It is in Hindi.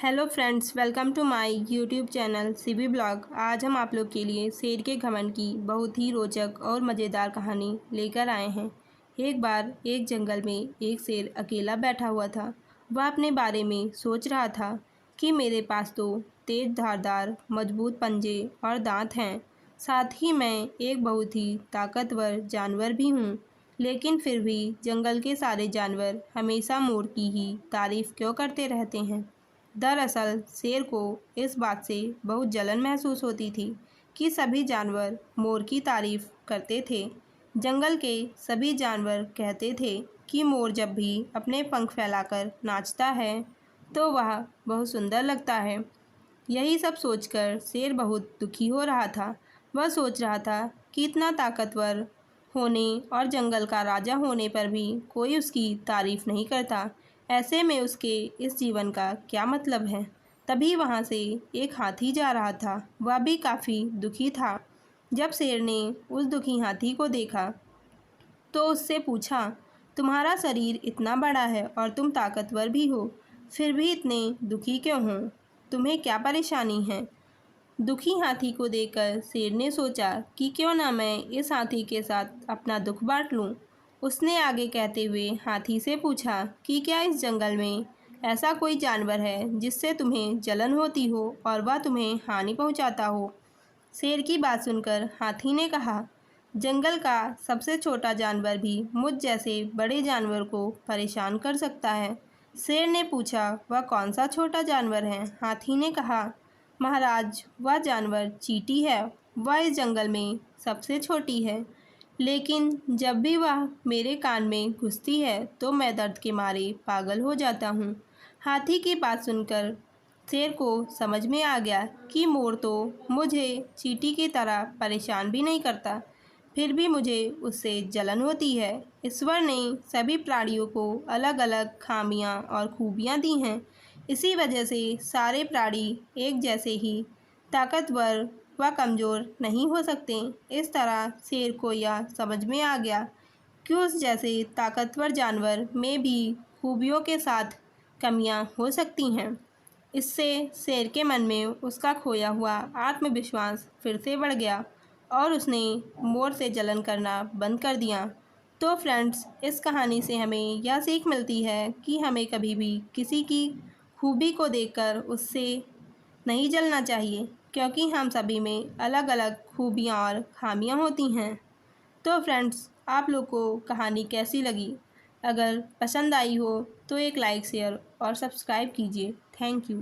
Hello friends, welcome to my YouTube channel CB blog. आज हम आप लोग के लिए शेर के घमंड की बहुत ही रोचक और मज़ेदार कहानी लेकर आए हैं। एक बार एक जंगल में एक शेर अकेला बैठा हुआ था। वह अपने बारे में सोच रहा था कि मेरे पास तो तेज़ धारदार मजबूत पंजे और दांत हैं, साथ ही मैं एक बहुत ही ताकतवर जानवर भी हूँ। लेकिन फिर भी जंगल के सारे जानवर हमेशा मोर की ही तारीफ़ क्यों करते रहते हैं। दरअसल शेर को इस बात से बहुत जलन महसूस होती थी कि सभी जानवर मोर की तारीफ करते थे। जंगल के सभी जानवर कहते थे कि मोर जब भी अपने पंख फैलाकर नाचता है तो वह बहुत सुंदर लगता है। यही सब सोचकर शेर बहुत दुखी हो रहा था। वह सोच रहा था कि इतना ताकतवर होने और जंगल का राजा होने पर भी कोई उसकी तारीफ नहीं करता। ऐसे में उसके इस जीवन का क्या मतलब है। तभी वहाँ से एक हाथी जा रहा था। वह भी काफ़ी दुखी था। जब शेर ने उस दुखी हाथी को देखा तो उससे पूछा, तुम्हारा शरीर इतना बड़ा है और तुम ताकतवर भी हो, फिर भी इतने दुखी क्यों हो? तुम्हें क्या परेशानी है? दुखी हाथी को देखकर शेर ने सोचा कि क्यों ना मैं इस हाथी के साथ अपना दुख बांट लूं। उसने आगे कहते हुए हाथी से पूछा कि क्या इस जंगल में ऐसा कोई जानवर है जिससे तुम्हें जलन होती हो और वह तुम्हें हानि पहुंचाता हो? शेर की बात सुनकर हाथी ने कहा, जंगल का सबसे छोटा जानवर भी मुझ जैसे बड़े जानवर को परेशान कर सकता है। शेर ने पूछा, वह कौन सा छोटा जानवर है? हाथी ने कहा, महाराज, वह जानवर चींटी है। वह इस जंगल में सबसे छोटी है, लेकिन जब भी वह मेरे कान में घुसती है तो मैं दर्द के मारे पागल हो जाता हूँ। हाथी की बात सुनकर शेर को समझ में आ गया कि मोर तो मुझे चींटी की तरह परेशान भी नहीं करता, फिर भी मुझे उससे जलन होती है। ईश्वर ने सभी प्राणियों को अलग अलग खामियां और खूबियां दी हैं। इसी वजह से सारे प्राणी एक जैसे ही ताकतवर व कमज़ोर नहीं हो सकते। इस तरह शेर को यह समझ में आ गया कि उस जैसे ताकतवर जानवर में भी खूबियों के साथ कमियां हो सकती हैं। इससे शेर के मन में उसका खोया हुआ आत्मविश्वास फिर से बढ़ गया और उसने मोर से जलन करना बंद कर दिया। तो फ्रेंड्स, इस कहानी से हमें यह सीख मिलती है कि हमें कभी भी किसी की खूबी को देखकर उससे नहीं जलना चाहिए, क्योंकि हम सभी में अलग अलग खूबियाँ और खामियाँ होती हैं। तो फ्रेंड्स, आप लोग को कहानी कैसी लगी? अगर पसंद आई हो तो एक लाइक, शेयर और सब्सक्राइब कीजिए। Thank you.